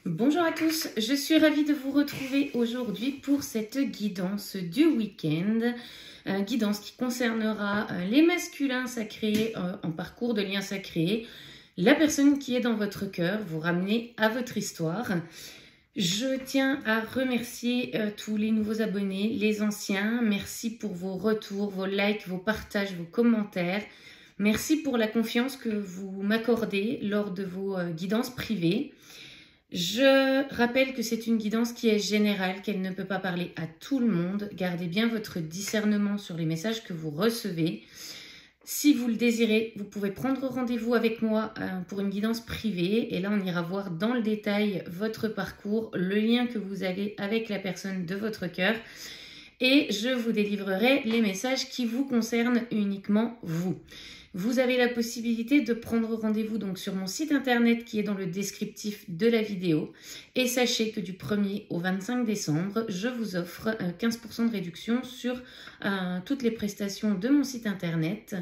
Bonjour à tous, je suis ravie de vous retrouver aujourd'hui pour cette guidance du week-end. Guidance qui concernera les masculins sacrés en parcours de lien sacré, la personne qui est dans votre cœur, vous ramenez à votre histoire. Je tiens à remercier tous les nouveaux abonnés, les anciens. Merci pour vos retours, vos likes, vos partages, vos commentaires. Merci pour la confiance que vous m'accordez lors de vos guidances privées. Je rappelle que c'est une guidance qui est générale, qu'elle ne peut pas parler à tout le monde. Gardez bien votre discernement sur les messages que vous recevez. Si vous le désirez, vous pouvez prendre rendez-vous avec moi pour une guidance privée. Et là, on ira voir dans le détail votre parcours, le lien que vous avez avec la personne de votre cœur. Et je vous délivrerai les messages qui vous concernent uniquement vous. Vous avez la possibilité de prendre rendez-vous donc sur mon site internet qui est dans le descriptif de la vidéo. Et sachez que du 1er au 25 décembre, je vous offre 15% de réduction sur toutes les prestations de mon site internet.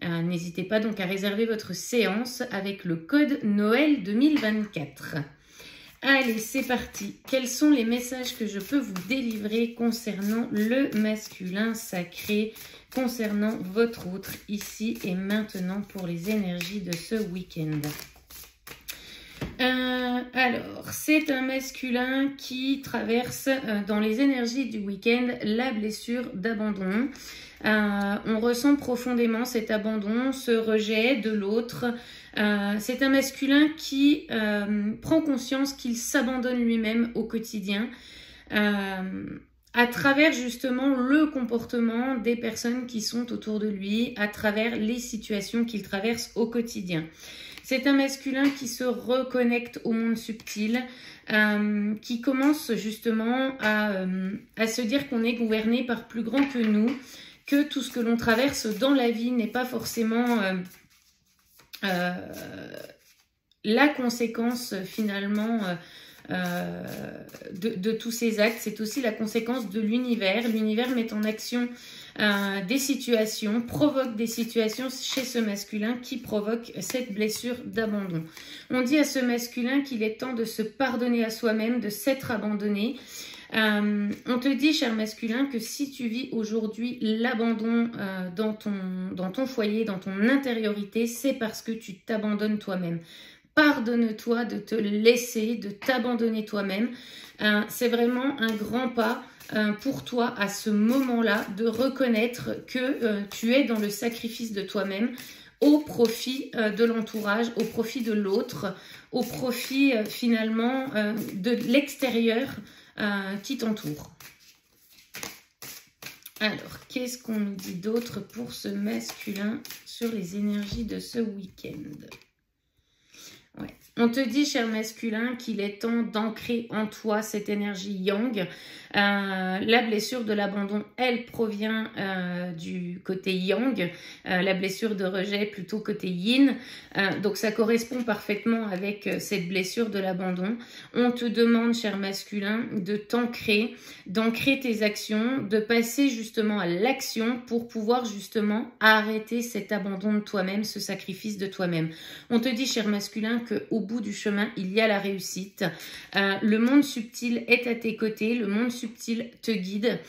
N'hésitez pas donc à réserver votre séance avec le code Noël 2024. Allez, c'est parti. Quels sont les messages que je peux vous délivrer concernant le masculin sacré, concernant votre autre ici et maintenant pour les énergies de ce week-end? Alors, c'est un masculin qui traverse dans les énergies du week-end la blessure d'abandon. On ressent profondément cet abandon, ce rejet de l'autre. C'est un masculin qui prend conscience qu'il s'abandonne lui-même au quotidien à travers justement le comportement des personnes qui sont autour de lui, à travers les situations qu'il traverse au quotidien. C'est un masculin qui se reconnecte au monde subtil, qui commence justement à se dire qu'on est gouverné par plus grand que nous, que tout ce que l'on traverse dans la vie n'est pas forcément la conséquence finalement de tous ces actes. C'est aussi la conséquence de l'univers. L'univers met en action des situations, provoque des situations chez ce masculin qui provoque cette blessure d'abandon. On dit à ce masculin qu'il est temps de se pardonner à soi-même, de s'être abandonné. On te dit, cher masculin, que si tu vis aujourd'hui l'abandon dans ton foyer, dans ton intériorité, c'est parce que tu t'abandonnes toi-même. Pardonne-toi de te laisser, de t'abandonner toi-même. C'est vraiment un grand pas pour toi à ce moment-là de reconnaître que tu es dans le sacrifice de toi-même au profit de l'entourage, au profit de l'autre, au profit finalement de l'extérieur qui t'entoure. Alors, qu'est-ce qu'on nous dit d'autre pour ce masculin sur les énergies de ce week-end? Ouais. On te dit, cher masculin, qu'il est temps d'ancrer en toi cette énergie yang. La blessure de l'abandon, elle provient du côté yang. La blessure de rejet, plutôt côté yin. Donc, ça correspond parfaitement avec cette blessure de l'abandon. On te demande, cher masculin, de t'ancrer, d'ancrer tes actions, de passer justement à l'action pour pouvoir justement arrêter cet abandon de toi-même, ce sacrifice de toi-même. On te dit, cher masculin, qu'au bout du chemin, il y a la réussite. Le monde subtil est à tes côtés, le monde subtil te guide,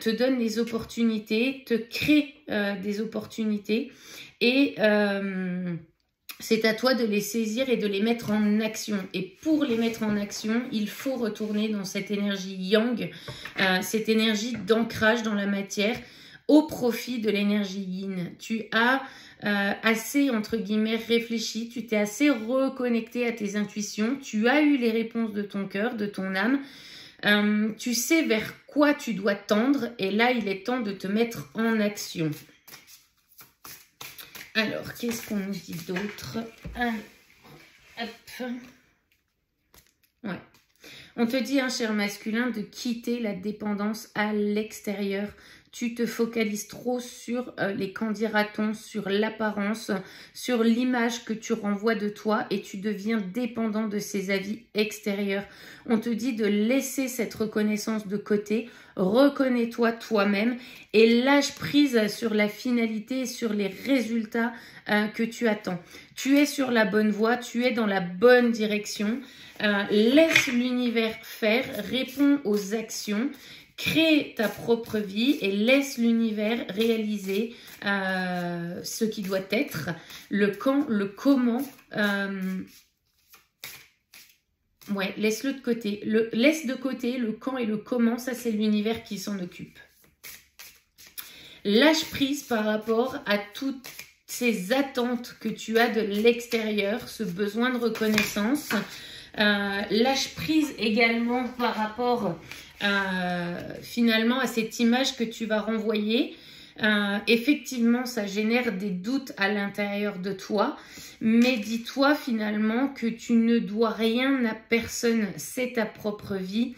te donne les opportunités, te crée des opportunités et c'est à toi de les saisir et de les mettre en action. Et pour les mettre en action, il faut retourner dans cette énergie yang, cette énergie d'ancrage dans la matière au profit de l'énergie yin. Tu as assez, entre guillemets, réfléchi, tu t'es assez reconnecté à tes intuitions, tu as eu les réponses de ton cœur, de ton âme, tu sais vers quoi tu dois tendre et là, il est temps de te mettre en action. Alors, qu'est-ce qu'on nous dit d'autre? Hop. Ouais. On te dit, hein, cher masculin, de quitter la dépendance à l'extérieur. tu te focalises trop sur les qu'en dira-t-on, sur l'apparence, sur l'image que tu renvoies de toi et tu deviens dépendant de ces avis extérieurs. On te dit de laisser cette reconnaissance de côté, reconnais-toi toi-même et lâche prise sur la finalité et sur les résultats que tu attends. Tu es sur la bonne voie, tu es dans la bonne direction. Laisse l'univers faire, réponds aux actions, crée ta propre vie et laisse l'univers réaliser ce qui doit être, le quand, le comment. Ouais, laisse-le de côté. Laisse de côté le quand et le comment, ça c'est l'univers qui s'en occupe. Lâche prise par rapport à toutes ces attentes que tu as de l'extérieur, ce besoin de reconnaissance. Lâche prise également par rapport finalement à cette image que tu vas renvoyer. Effectivement, ça génère des doutes à l'intérieur de toi, mais dis-toi finalement que tu ne dois rien à personne, c'est ta propre vie.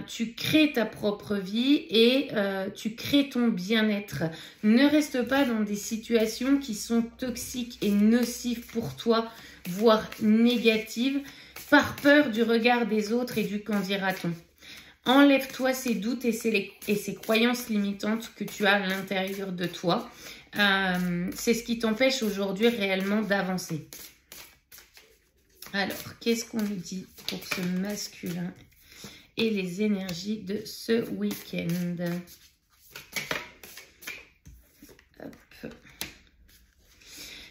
Tu crées ta propre vie et tu crées ton bien-être. Ne reste pas dans des situations qui sont toxiques et nocives pour toi, voire négatives, par peur du regard des autres et du qu'en dira-t-on. Enlève-toi ces doutes et ces croyances limitantes que tu as à l'intérieur de toi. C'est ce qui t'empêche aujourd'hui réellement d'avancer. Alors, qu'est-ce qu'on nous dit pour ce masculin et les énergies de ce week-end?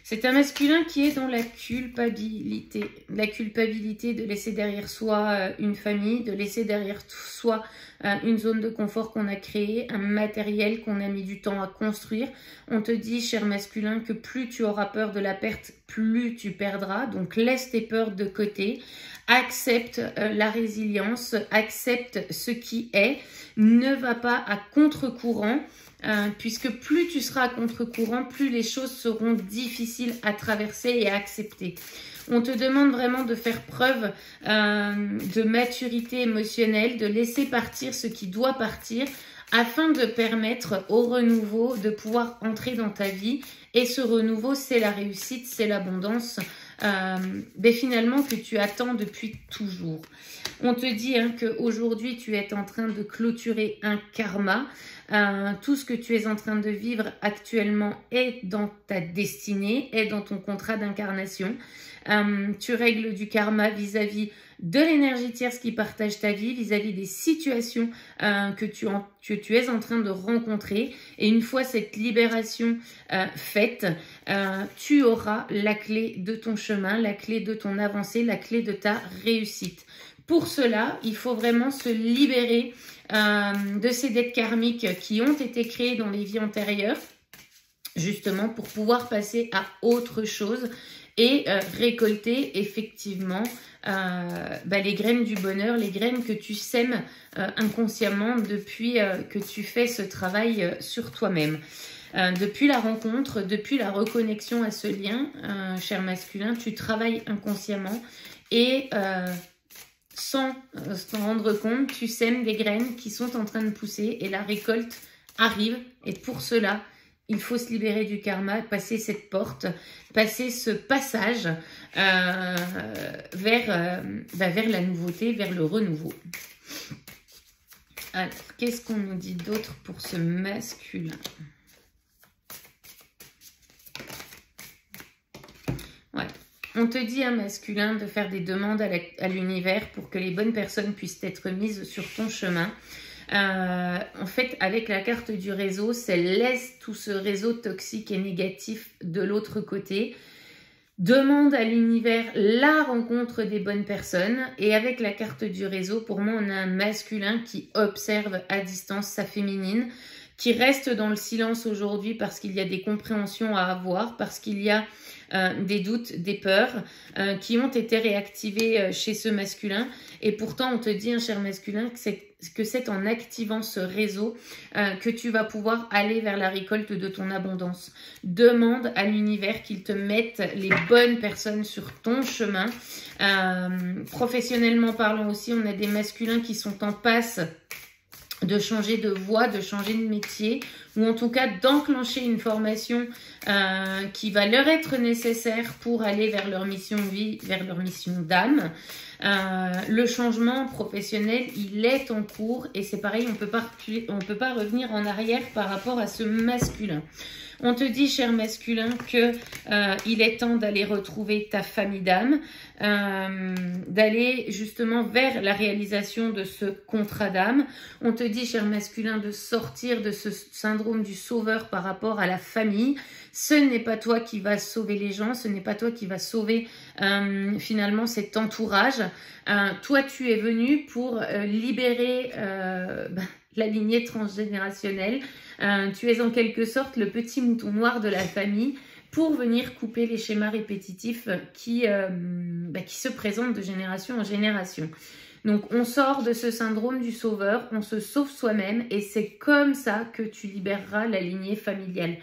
C'est un masculin qui est dans la culpabilité de laisser derrière soi une famille, de laisser derrière soi une zone de confort qu'on a créée, un matériel qu'on a mis du temps à construire. On te dit, cher masculin, que plus tu auras peur de la perte, plus tu perdras. Donc laisse tes peurs de côté, accepte la résilience, accepte ce qui est, ne va pas à contre-courant. Puisque plus tu seras à contre-courant, plus les choses seront difficiles à traverser et à accepter. On te demande vraiment de faire preuve de maturité émotionnelle, de laisser partir ce qui doit partir afin de permettre au renouveau de pouvoir entrer dans ta vie. Et ce renouveau, c'est la réussite, c'est l'abondance, mais finalement que tu attends depuis toujours. On te dit qu'aujourd'hui, tu es en train de clôturer un karma. Tout ce que tu es en train de vivre actuellement est dans ta destinée, est dans ton contrat d'incarnation. Tu règles du karma vis-à-vis de l'énergie tierce qui partage ta vie, vis-à-vis des situations que tu es en train de rencontrer. Et une fois cette libération faite, tu auras la clé de ton chemin, la clé de ton avancée, la clé de ta réussite. Pour cela, il faut vraiment se libérer de ces dettes karmiques qui ont été créées dans les vies antérieures, justement pour pouvoir passer à autre chose et récolter effectivement les graines du bonheur, les graines que tu sèmes inconsciemment depuis que tu fais ce travail sur toi-même. Depuis la rencontre, depuis la reconnexion à ce lien, cher masculin, tu travailles inconsciemment et sans s'en rendre compte, tu sèmes des graines qui sont en train de pousser et la récolte arrive. Et pour cela, il faut se libérer du karma, passer cette porte, passer ce passage vers la nouveauté, vers le renouveau. Alors, qu'est-ce qu'on nous dit d'autre pour ce masculin ? Ouais. On te dit, masculin, de faire des demandes à l'univers pour que les bonnes personnes puissent être mises sur ton chemin. En fait, avec la carte du réseau, c'est laisse tout ce réseau toxique et négatif de l'autre côté. Demande à l'univers la rencontre des bonnes personnes. Et avec la carte du réseau, pour moi, on a un masculin qui observe à distance sa féminine, qui reste dans le silence aujourd'hui parce qu'il y a des compréhensions à avoir, parce qu'il y a des doutes, des peurs qui ont été réactivées chez ce masculin. Et pourtant, on te dit, cher masculin, que c'est en activant ce réseau que tu vas pouvoir aller vers la récolte de ton abondance. Demande à l'univers qu'il te mette les bonnes personnes sur ton chemin. Professionnellement parlant aussi, on a des masculins qui sont en passe de changer de voie, de changer de métier, ou en tout cas d'enclencher une formation qui va leur être nécessaire pour aller vers leur mission de vie, vers leur mission d'âme. Le changement professionnel, il est en cours et c'est pareil, on peut pas revenir en arrière par rapport à ce masculin. On te dit, cher masculin, que il est temps d'aller retrouver ta famille d'âme, d'aller justement vers la réalisation de ce contrat d'âme. On te dit, cher masculin, de sortir de ce syndrome du sauveur par rapport à la famille. Ce n'est pas toi qui vas sauver les gens, ce n'est pas toi qui vas sauver finalement cet entourage. Toi, tu es venu pour libérer la lignée transgénérationnelle. Tu es en quelque sorte le petit mouton noir de la famille pour venir couper les schémas répétitifs qui se présentent de génération en génération. Donc, on sort de ce syndrome du sauveur, on se sauve soi-même et c'est comme ça que tu libéreras la lignée familiale.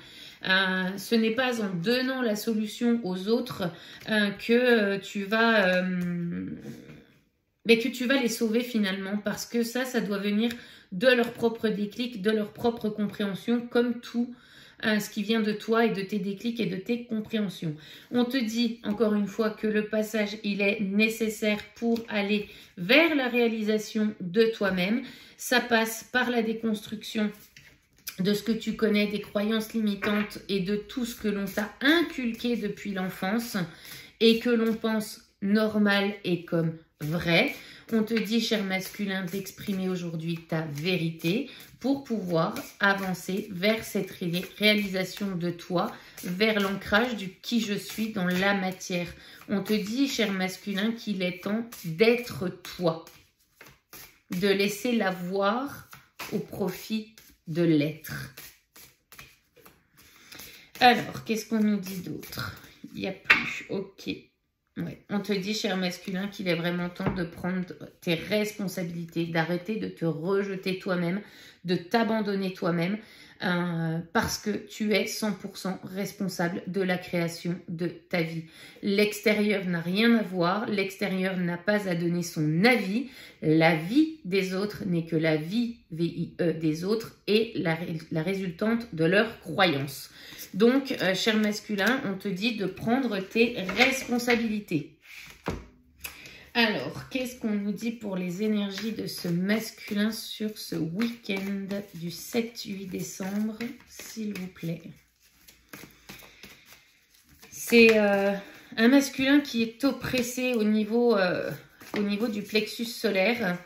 Ce n'est pas en donnant la solution aux autres que tu vas les sauver finalement, parce que ça doit venir de leur propre déclic, de leur propre compréhension, comme tout ce qui vient de toi et de tes déclics et de tes compréhensions. On te dit encore une fois que le passage, il est nécessaire pour aller vers la réalisation de toi-même. Ça passe par la déconstruction de ce que tu connais, des croyances limitantes et de tout ce que l'on t'a inculqué depuis l'enfance et que l'on pense normal et comme vrai. On te dit, cher masculin, d'exprimer aujourd'hui ta vérité pour pouvoir avancer vers cette réalisation de toi, vers l'ancrage du qui je suis dans la matière. On te dit, cher masculin, qu'il est temps d'être toi, de laisser la voir au profit de l'être. Alors, qu'est-ce qu'on nous dit d'autre? Il n'y a plus, ok. Ouais. On te dit, cher masculin, qu'il est vraiment temps de prendre tes responsabilités, d'arrêter de te rejeter toi-même, de t'abandonner toi-même, parce que tu es 100% responsable de la création de ta vie. L'extérieur n'a rien à voir, l'extérieur n'a pas à donner son avis. La vie des autres n'est que la vie, V-I-E, des autres et la résultante de leurs croyances. Donc, cher masculin, on te dit de prendre tes responsabilités. Alors, qu'est-ce qu'on nous dit pour les énergies de ce masculin sur ce week-end du 7-8 décembre, s'il vous plaît? C'est un masculin qui est oppressé au niveau du plexus solaire.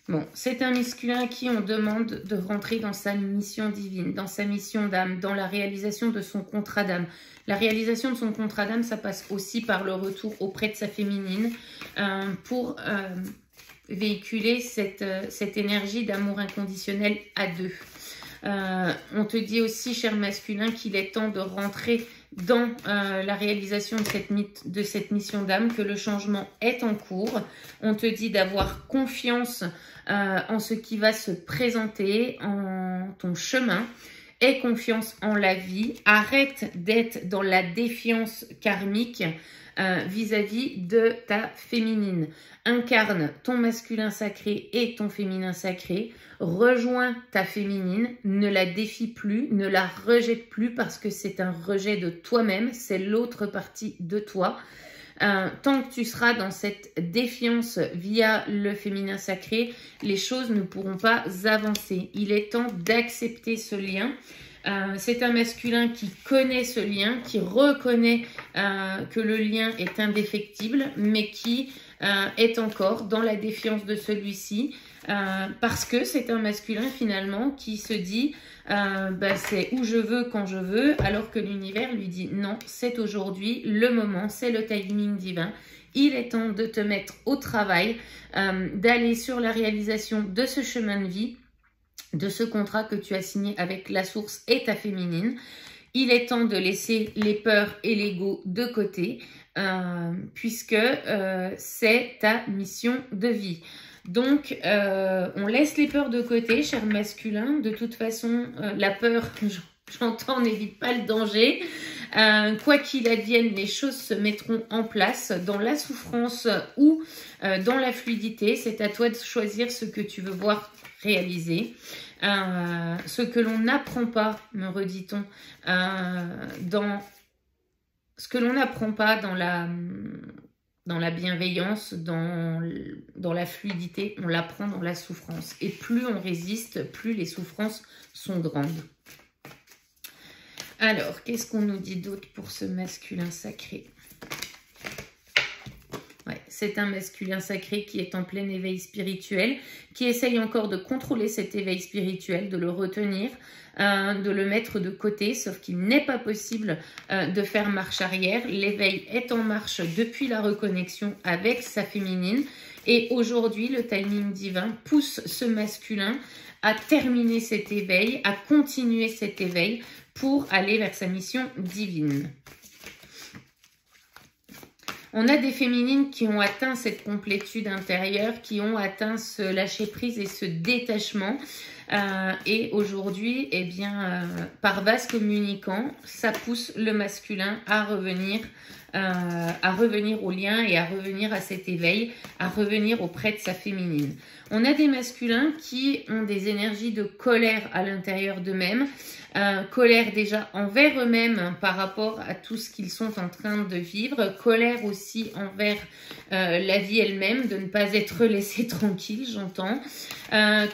Bon, c'est un masculin à qui on demande de rentrer dans sa mission divine, dans sa mission d'âme, dans la réalisation de son contrat d'âme. La réalisation de son contrat d'âme, ça passe aussi par le retour auprès de sa féminine pour véhiculer cette énergie d'amour inconditionnel à deux. On te dit aussi, cher masculin, qu'il est temps de rentrer dans la réalisation de cette mission d'âme, que le changement est en cours. On te dit d'avoir confiance en ce qui va se présenter, en ton chemin. Aie confiance en la vie. Arrête d'être dans la défiance karmique vis-à-vis de ta féminine. Incarne ton masculin sacré et ton féminin sacré. Rejoins ta féminine, ne la défie plus, ne la rejette plus parce que c'est un rejet de toi-même, c'est l'autre partie de toi. Tant que tu seras dans cette défiance via le féminin sacré, les choses ne pourront pas avancer. Il est temps d'accepter ce lien. C'est un masculin qui connaît ce lien, qui reconnaît que le lien est indéfectible, mais qui est encore dans la défiance de celui-ci, parce que c'est un masculin finalement qui se dit c'est où je veux, quand je veux, alors que l'univers lui dit non, c'est aujourd'hui le moment, c'est le timing divin. Il est temps de te mettre au travail, d'aller sur la réalisation de ce chemin de vie, de ce contrat que tu as signé avec la source et ta féminine. Il est temps de laisser les peurs et l'ego de côté, puisque c'est ta mission de vie. Donc, on laisse les peurs de côté, cher masculin. De toute façon, la peur, j'entends, n'évite pas le danger. Quoi qu'il advienne, les choses se mettront en place dans la souffrance ou dans la fluidité. C'est à toi de choisir ce que tu veux voir réaliser. Ce que l'on n'apprend pas, me redit-on, ce que l'on n'apprend pas dans la bienveillance, dans la fluidité, on l'apprend dans la souffrance. Et plus on résiste, plus les souffrances sont grandes. Alors, qu'est-ce qu'on nous dit d'autre pour ce masculin sacré? Ouais, c'est un masculin sacré qui est en plein éveil spirituel, qui essaye encore de contrôler cet éveil spirituel, de le retenir, de le mettre de côté, sauf qu'il n'est pas possible de faire marche arrière. L'éveil est en marche depuis la reconnexion avec sa féminine. Et aujourd'hui, le timing divin pousse ce masculin à terminer cet éveil, à continuer cet éveil pour aller vers sa mission divine. On a des féminines qui ont atteint cette complétude intérieure, qui ont atteint ce lâcher-prise et ce détachement. Et aujourd'hui, eh bien, par vase communicant, ça pousse le masculin à revenir au lien et à revenir à cet éveil, à revenir auprès de sa féminine. On a des masculins qui ont des énergies de colère à l'intérieur d'eux-mêmes, colère déjà envers eux-mêmes par rapport à tout ce qu'ils sont en train de vivre, colère aussi envers la vie elle-même, de ne pas être laissé tranquille, j'entends.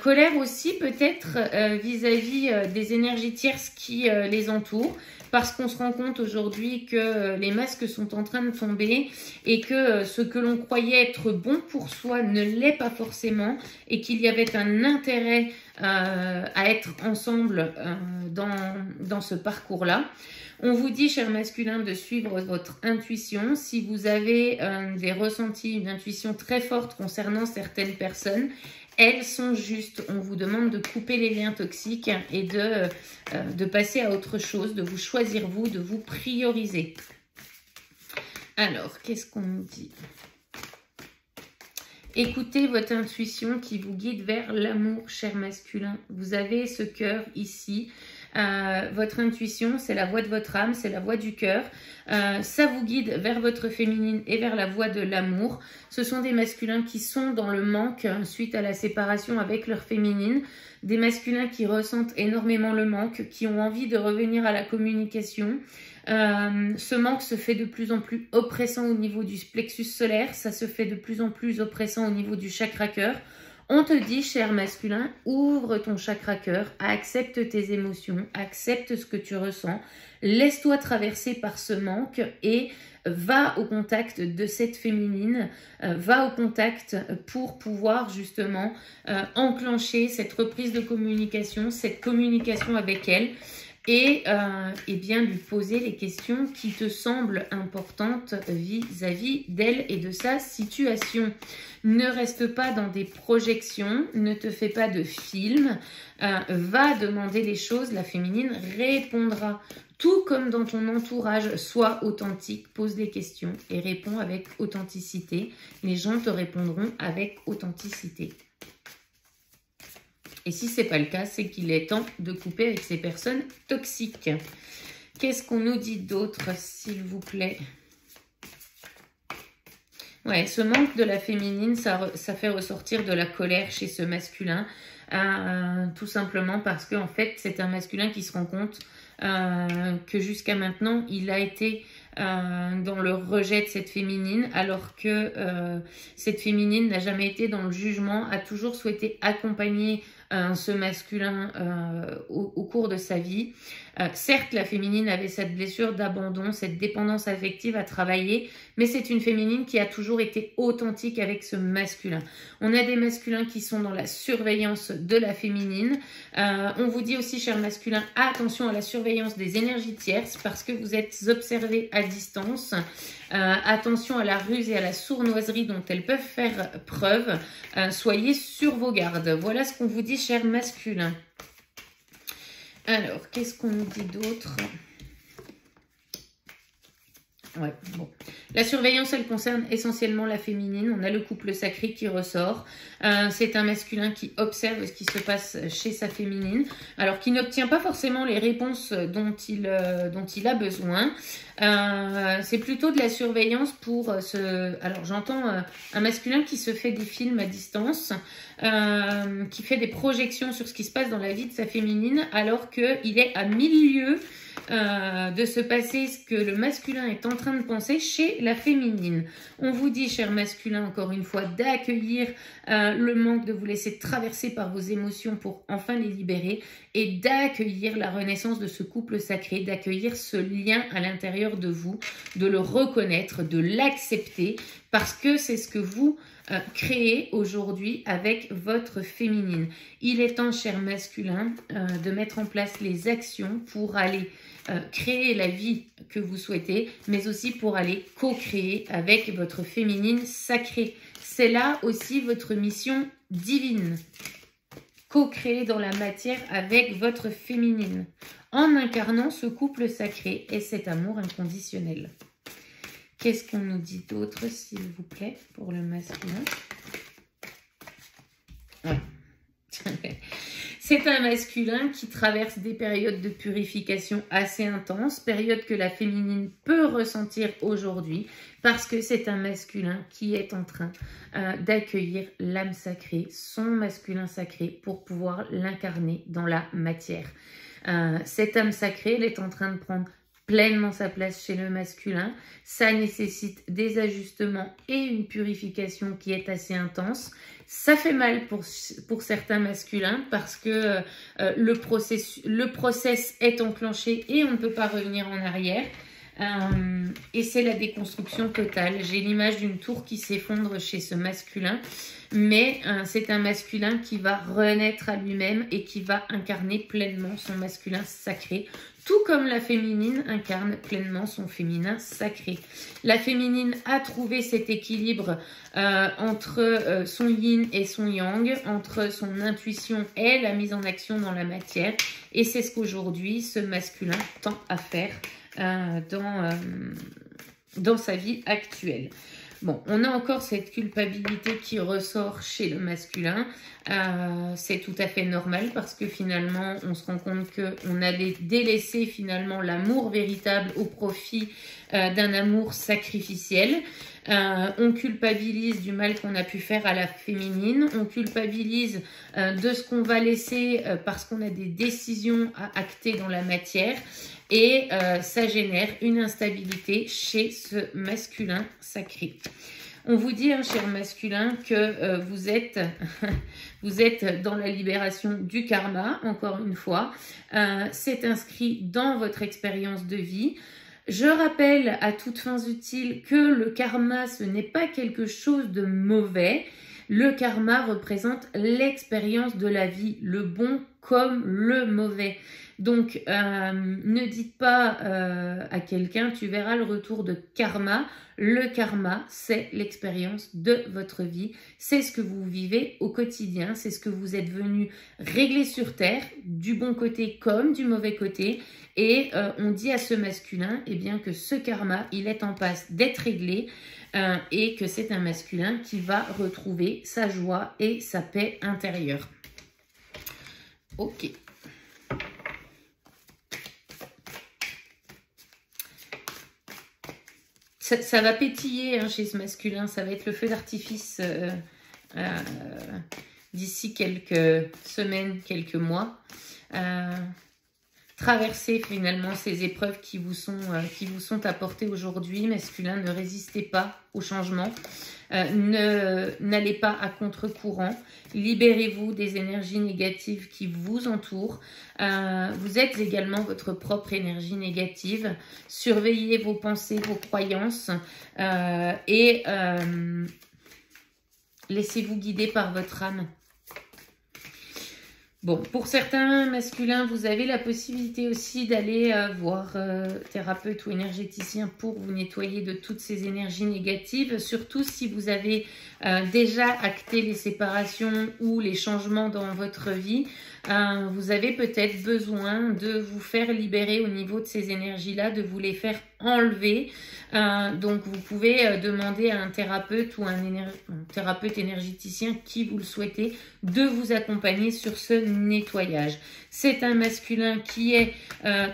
Colère aussi peut-être vis-à-vis des énergies tierces qui les entourent, parce qu'on se rend compte aujourd'hui que les masques sont en train de tomber et que ce que l'on croyait être bon pour soi ne l'est pas forcément et qu'il y avait un intérêt à être ensemble dans ce parcours-là. On vous dit, cher masculin, de suivre votre intuition. Si vous avez des ressentis, une intuition très forte concernant certaines personnes, elles sont justes. On vous demande de couper les liens toxiques et de passer à autre chose, de vous choisir vous, de vous prioriser. Alors, qu'est-ce qu'on nous dit? Écoutez votre intuition qui vous guide vers l'amour, cher masculin. Vous avez ce cœur ici. Votre intuition, c'est la voix de votre âme, c'est la voix du cœur. Ça vous guide vers votre féminine et vers la voie de l'amour. Ce sont des masculins qui sont dans le manque suite à la séparation avec leur féminine. Des masculins qui ressentent énormément le manque, qui ont envie de revenir à la communication. Ce manque se fait de plus en plus oppressant au niveau du plexus solaire. Ça se fait de plus en plus oppressant au niveau du chakra cœur. On te dit, cher masculin, ouvre ton chakra cœur, accepte tes émotions, accepte ce que tu ressens, laisse-toi traverser par ce manque et va au contact de cette féminine, va au contact pour pouvoir justement enclencher cette reprise de communication, cette communication avec elle. Et bien lui poser les questions qui te semblent importantes vis-à-vis d'elle et de sa situation. Ne reste pas dans des projections, ne te fais pas de film, va demander les choses, la féminine répondra. Tout comme dans ton entourage, sois authentique, pose des questions et réponds avec authenticité. Les gens te répondront avec authenticité. Et si ce n'est pas le cas, c'est qu'il est temps de couper avec ces personnes toxiques. Qu'est-ce qu'on nous dit d'autre, s'il vous plaît? Ouais, ce manque de la féminine, ça fait ressortir de la colère chez ce masculin. Tout simplement parce qu'en fait, c'est un masculin qui se rend compte que jusqu'à maintenant, il a été dans le rejet de cette féminine, alors que cette féminine n'a jamais été dans le jugement, a toujours souhaité accompagner ce masculin au cours de sa vie. Certes, la féminine avait cette blessure d'abandon, cette dépendance affective à travailler, mais c'est une féminine qui a toujours été authentique avec ce masculin. On a des masculins qui sont dans la surveillance de la féminine. On vous dit aussi, cher masculin, attention à la surveillance des énergies tierces parce que vous êtes observé à distance. Attention à la ruse et à la sournoiserie dont elles peuvent faire preuve. Soyez sur vos gardes. Voilà ce qu'on vous dit, cher masculin. Alors, qu'est-ce qu'on nous dit d'autre? Ouais, bon. La surveillance, elle concerne essentiellement la féminine. On a le couple sacré qui ressort. C'est un masculin qui observe ce qui se passe chez sa féminine, alors qui n'obtient pas forcément les réponses dont il a besoin. C'est plutôt de la surveillance pour Alors j'entends un masculin qui se fait des films à distance, qui fait des projections sur ce qui se passe dans la vie de sa féminine, alors qu'il est à 1000 lieues de se passer ce que le masculin est en train de penser chez la féminine. On vous dit, cher masculin, encore une fois, d'accueillir le manque, de vous laisser traverser par vos émotions pour enfin les libérer et d'accueillir la renaissance de ce couple sacré, d'accueillir ce lien à l'intérieur de vous, de le reconnaître, de l'accepter parce que c'est ce que vous créez aujourd'hui avec votre féminine. Il est temps, cher masculin, de mettre en place les actions pour aller créer la vie que vous souhaitez, mais aussi pour aller co-créer avec votre féminine sacrée. C'est là aussi votre mission divine. Co-créer dans la matière avec votre féminine, en incarnant ce couple sacré et cet amour inconditionnel. Qu'est-ce qu'on nous dit d'autre, s'il vous plaît, pour le masculin? Ouais. C'est un masculin qui traverse des périodes de purification assez intenses, période que la féminine peut ressentir aujourd'hui, parce que c'est un masculin qui est en train d'accueillir l'âme sacrée, son masculin sacré, pour pouvoir l'incarner dans la matière. Cette âme sacrée, elle est en train de prendre pleinement sa place chez le masculin. Ça nécessite des ajustements et une purification qui est assez intense. Ça fait mal pour certains masculins parce que le process est enclenché et on ne peut pas revenir en arrière. Et c'est la déconstruction totale. J'ai l'image d'une tour qui s'effondre chez ce masculin, mais c'est un masculin qui va renaître à lui-même et qui va incarner pleinement son masculin sacré, tout comme la féminine incarne pleinement son féminin sacré. La féminine a trouvé cet équilibre entre son yin et son yang, entre son intuition et la mise en action dans la matière, et c'est ce qu'aujourd'hui ce masculin tend à faire dans sa vie actuelle. Bon, on a encore cette culpabilité qui ressort chez le masculin. C'est tout à fait normal parce que finalement, on se rend compte qu'on a délaissé finalement l'amour véritable au profit d'un amour sacrificiel. On culpabilise du mal qu'on a pu faire à la féminine. On culpabilise de ce qu'on va laisser parce qu'on a des décisions à acter dans la matière. Et ça génère une instabilité chez ce masculin sacré. On vous dit, hein, cher masculin, que vous êtes dans la libération du karma, encore une fois. C'est inscrit dans votre expérience de vie. Je rappelle à toutes fins utiles que le karma, ce n'est pas quelque chose de mauvais. Le karma représente l'expérience de la vie, le bon comme le mauvais. Donc, ne dites pas à quelqu'un, tu verras le retour de karma. Le karma, c'est l'expérience de votre vie. C'est ce que vous vivez au quotidien. C'est ce que vous êtes venu régler sur Terre, du bon côté comme du mauvais côté. Et on dit à ce masculin eh bien, que ce karma, il est en passe d'être réglé et que c'est un masculin qui va retrouver sa joie et sa paix intérieure. Ok. Ça va pétiller hein, chez ce masculin, ça va être le feu d'artifice d'ici quelques semaines, quelques mois. Traversez finalement ces épreuves qui vous sont apportées aujourd'hui. Masculin, ne résistez pas au changement. N'allez pas à contre-courant. Libérez-vous des énergies négatives qui vous entourent. Vous êtes également votre propre énergie négative. Surveillez vos pensées, vos croyances et laissez-vous guider par votre âme. Bon, pour certains masculins, vous avez la possibilité aussi d'aller voir thérapeute ou énergéticien pour vous nettoyer de toutes ces énergies négatives, surtout si vous avez déjà acté les séparations ou les changements dans votre vie. Vous avez peut-être besoin de vous faire libérer au niveau de ces énergies-là, de vous les faire enlever. Donc, vous pouvez demander à un thérapeute ou un thérapeute énergéticien, qui vous le souhaitez, de vous accompagner sur ce nettoyage. C'est un masculin qui est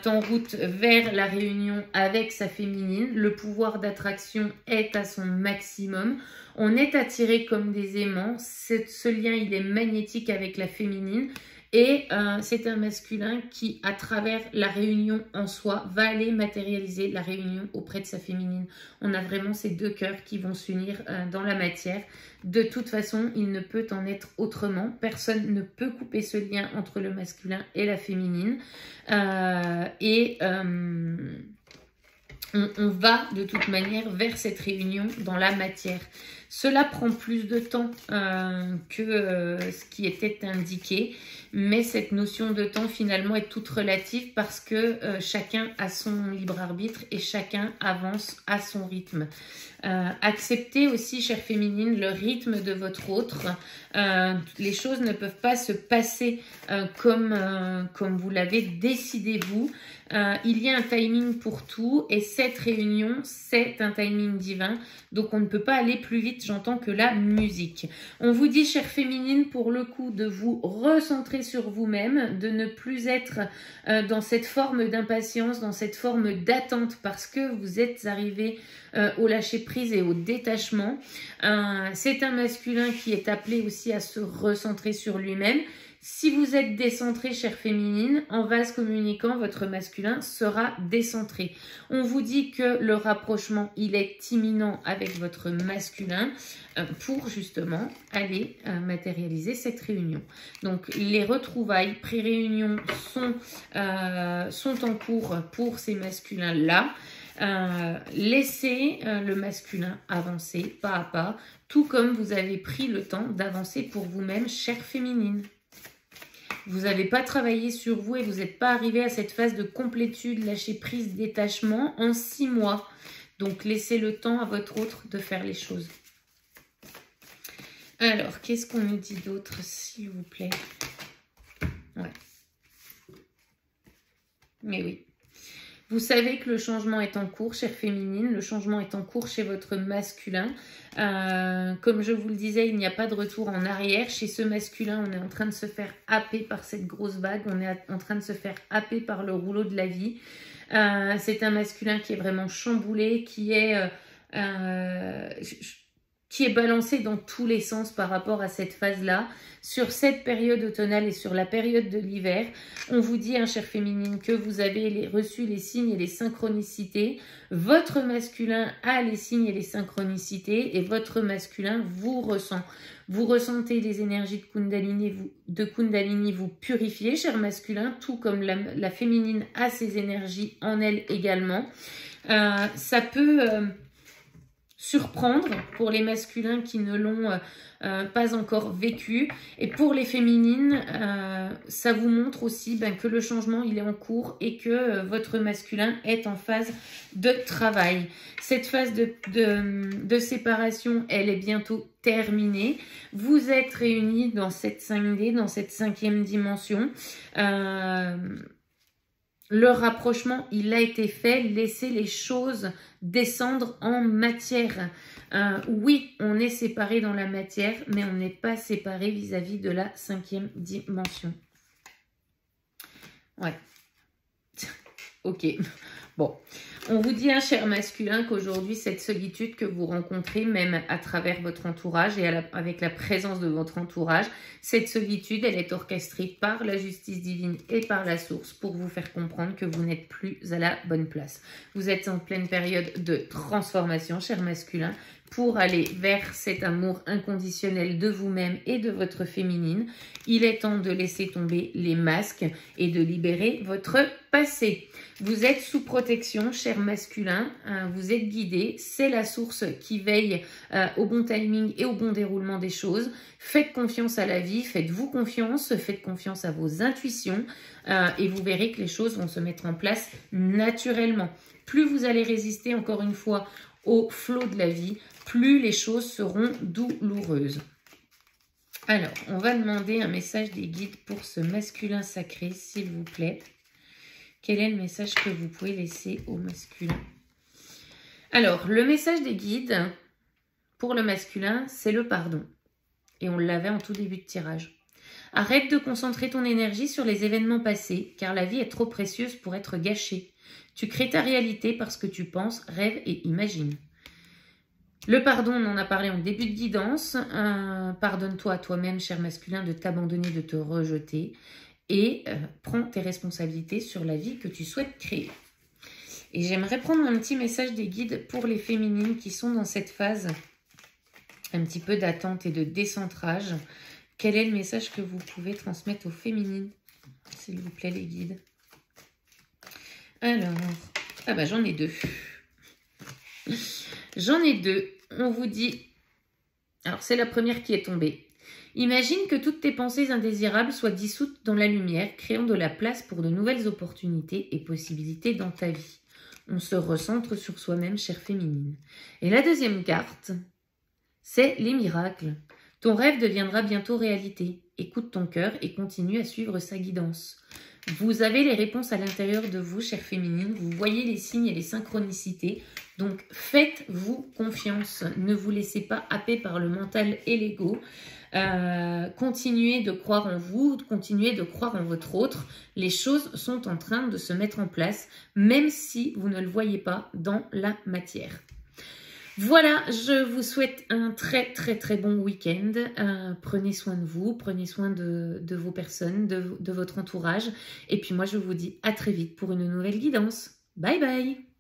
en route vers la réunion avec sa féminine. Le pouvoir d'attraction est à son maximum. On est attiré comme des aimants. Ce lien, il est magnétique avec la féminine. Et c'est un masculin qui, à travers la réunion en soi, va aller matérialiser la réunion auprès de sa féminine. On a vraiment ces deux cœurs qui vont s'unir dans la matière. De toute façon, il ne peut en être autrement. Personne ne peut couper ce lien entre le masculin et la féminine. On va de toute manière vers cette réunion dans la matière. Cela prend plus de temps que ce qui était indiqué, mais cette notion de temps finalement est toute relative parce que chacun a son libre arbitre et chacun avance à son rythme. Acceptez aussi, chère féminine, le rythme de votre autre. Les choses ne peuvent pas se passer comme vous l'avez décidé vous. Il y a un timing pour tout et cette réunion, c'est un timing divin. Donc, on ne peut pas aller plus vite, j'entends, que la musique. On vous dit, chère féminine, pour le coup, de vous recentrer sur vous-même, de ne plus être dans cette forme d'impatience, dans cette forme d'attente parce que vous êtes arrivé au lâcher-prise et au détachement. C'est un masculin qui est appelé aussi à se recentrer sur lui-même. Si vous êtes décentré, chère féminine, en vase communicant, votre masculin sera décentré. On vous dit que le rapprochement, il est imminent avec votre masculin pour justement aller matérialiser cette réunion. Donc, les retrouvailles pré-réunion sont en cours pour ces masculins-là. Laissez le masculin avancer pas à pas, tout comme vous avez pris le temps d'avancer pour vous-même, chère féminine. Vous n'avez pas travaillé sur vous et vous n'êtes pas arrivé à cette phase de complétude, lâcher prise, détachement en 6 mois. Donc, laissez le temps à votre autre de faire les choses. Alors, qu'est-ce qu'on nous dit d'autre, s'il vous plaît? Ouais. Mais oui. Vous savez que le changement est en cours, chère féminine. Le changement est en cours chez votre masculin. Comme je vous le disais, il n'y a pas de retour en arrière. Chez ce masculin, on est en train de se faire happer par cette grosse vague. On est en train de se faire happer par le rouleau de la vie. C'est un masculin qui est vraiment chamboulé, qui est balancé dans tous les sens par rapport à cette phase-là. Sur cette période automnale et sur la période de l'hiver, on vous dit, chère féminine, que vous avez reçu les signes et les synchronicités. Votre masculin a les signes et les synchronicités et votre masculin vous ressent. Vous ressentez les énergies de Kundalini vous purifier, cher masculin, tout comme la féminine a ses énergies en elle également. Ça peut surprendre pour les masculins qui ne l'ont pas encore vécu. Et pour les féminines, ça vous montre aussi que le changement, il est en cours et que votre masculin est en phase de travail. Cette phase de séparation, elle est bientôt terminée. Vous êtes réunis dans cette 5D, dans cette 5e dimension. Le rapprochement, il a été fait. Laissez les choses descendre en matière. Oui, on est séparés dans la matière, mais on n'est pas séparés vis-à-vis de la 5e dimension. Ouais. Ok. Bon. On vous dit, cher masculin, qu'aujourd'hui, cette solitude que vous rencontrez, même à travers votre entourage et avec la présence de votre entourage, cette solitude, elle est orchestrée par la justice divine et par la source pour vous faire comprendre que vous n'êtes plus à la bonne place. Vous êtes en pleine période de transformation, cher masculin, pour aller vers cet amour inconditionnel de vous-même et de votre féminine. Il est temps de laisser tomber les masques et de libérer votre passé. Vous êtes sous protection, cher masculin, vous êtes guidé, c'est la source qui veille au bon timing et au bon déroulement des choses. Faites confiance à la vie, faites-vous confiance, faites confiance à vos intuitions et vous verrez que les choses vont se mettre en place naturellement. Plus vous allez résister, encore une fois, au flot de la vie, plus les choses seront douloureuses. Alors, on va demander un message des guides pour ce masculin sacré, s'il vous plaît. Quel est le message que vous pouvez laisser au masculin? Alors, le message des guides pour le masculin, c'est le pardon. Et on l'avait en tout début de tirage. Arrête de concentrer ton énergie sur les événements passés, car la vie est trop précieuse pour être gâchée. Tu crées ta réalité parce que tu penses, rêves et imagines. Le pardon, on en a parlé en début de guidance. Pardonne-toi à toi-même, cher masculin, de t'abandonner, de te rejeter. Et prends tes responsabilités sur la vie que tu souhaites créer. Et j'aimerais prendre un petit message des guides pour les féminines qui sont dans cette phase un petit peu d'attente et de décentrage. Quel est le message que vous pouvez transmettre aux féminines, s'il vous plaît, les guides? Alors, ah bah j'en ai deux. J'en ai deux. On vous dit... Alors, c'est la première qui est tombée. Imagine que toutes tes pensées indésirables soient dissoutes dans la lumière, créant de la place pour de nouvelles opportunités et possibilités dans ta vie. On se recentre sur soi-même, chère féminine. Et la deuxième carte, c'est les miracles. Ton rêve deviendra bientôt réalité. Écoute ton cœur et continue à suivre sa guidance. Vous avez les réponses à l'intérieur de vous, chère féminine. Vous voyez les signes et les synchronicités. Donc, faites-vous confiance. Ne vous laissez pas happer par le mental et l'ego. Continuez de croire en vous, continuez de croire en votre autre. Les choses sont en train de se mettre en place, même si vous ne le voyez pas dans la matière. Voilà, je vous souhaite un très bon week-end. Prenez soin de vous, prenez soin de vos personnes, de votre entourage. Et puis moi, je vous dis à très vite pour une nouvelle guidance. Bye bye!